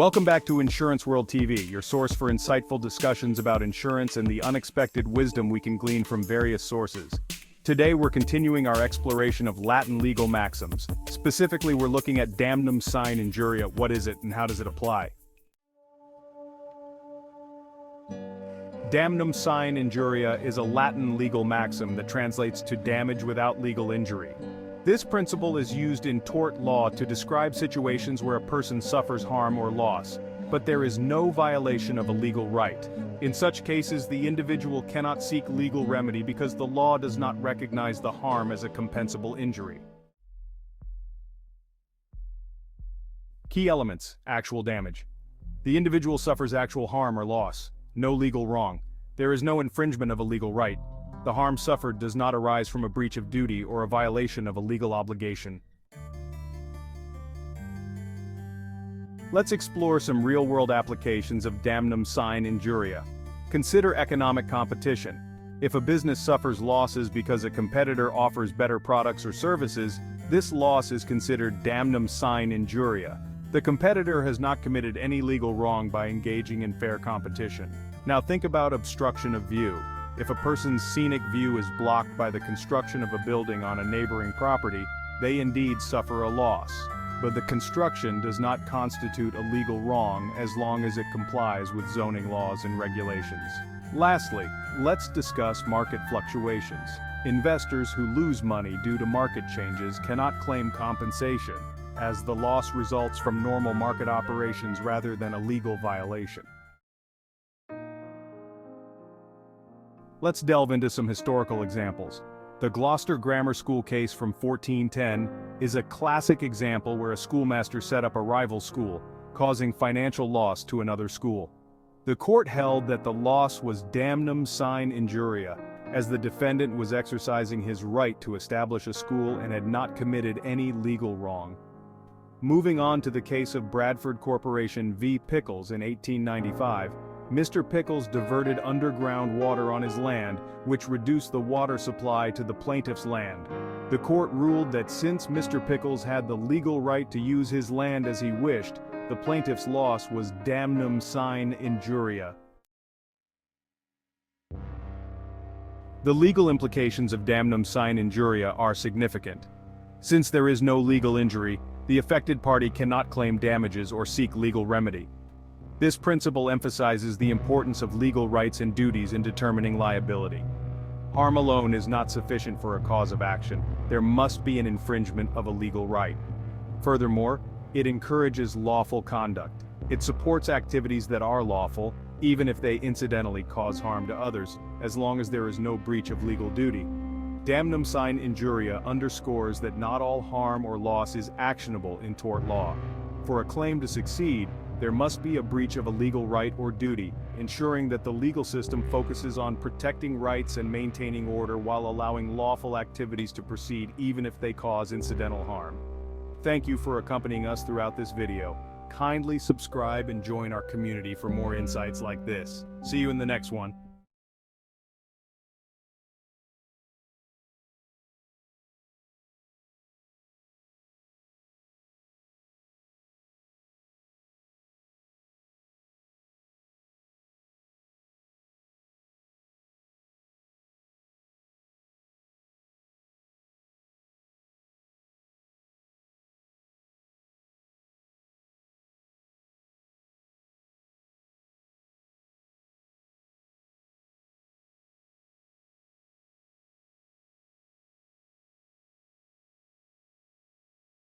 Welcome back to Insurance World TV, your source for insightful discussions about insurance and the unexpected wisdom we can glean from various sources. Today we're continuing our exploration of Latin legal maxims. Specifically, we're looking at Damnum Sine Injuria. What is it and how does it apply? Damnum Sine Injuria is a Latin legal maxim that translates to damage without legal injury. This principle is used in tort law to describe situations where a person suffers harm or loss, but there is no violation of a legal right. In such cases, the individual cannot seek legal remedy because the law does not recognize the harm as a compensable injury. Key elements: actual damage. The individual suffers actual harm or loss. No legal wrong. There is no infringement of a legal right. The harm suffered does not arise from a breach of duty or a violation of a legal obligation. Let's explore some real-world applications of Damnum Sine Injuria. Consider economic competition. If a business suffers losses because a competitor offers better products or services, this loss is considered Damnum Sine Injuria. The competitor has not committed any legal wrong by engaging in fair competition. Now think about obstruction of view. If a person's scenic view is blocked by the construction of a building on a neighboring property, they indeed suffer a loss. But the construction does not constitute a legal wrong as long as it complies with zoning laws and regulations. Lastly, let's discuss market fluctuations. Investors who lose money due to market changes cannot claim compensation, as the loss results from normal market operations rather than a legal violation. Let's delve into some historical examples. The Gloucester Grammar School case from 1410 is a classic example where a schoolmaster set up a rival school, causing financial loss to another school. The court held that the loss was damnum sine injuria, as the defendant was exercising his right to establish a school and had not committed any legal wrong. Moving on to the case of Bradford Corporation v. Pickles in 1895, Mr. Pickles diverted underground water on his land, which reduced the water supply to the plaintiff's land. The court ruled that since Mr. Pickles had the legal right to use his land as he wished, the plaintiff's loss was damnum sine injuria. The legal implications of damnum sine injuria are significant. Since there is no legal injury, the affected party cannot claim damages or seek legal remedy. This principle emphasizes the importance of legal rights and duties in determining liability. Harm alone is not sufficient for a cause of action. There must be an infringement of a legal right. Furthermore, it encourages lawful conduct. It supports activities that are lawful, even if they incidentally cause harm to others, as long as there is no breach of legal duty. Damnum sine injuria underscores that not all harm or loss is actionable in tort law. For a claim to succeed, there must be a breach of a legal right or duty, ensuring that the legal system focuses on protecting rights and maintaining order while allowing lawful activities to proceed even if they cause incidental harm. Thank you for accompanying us throughout this video. Kindly subscribe and join our community for more insights like this. See you in the next one.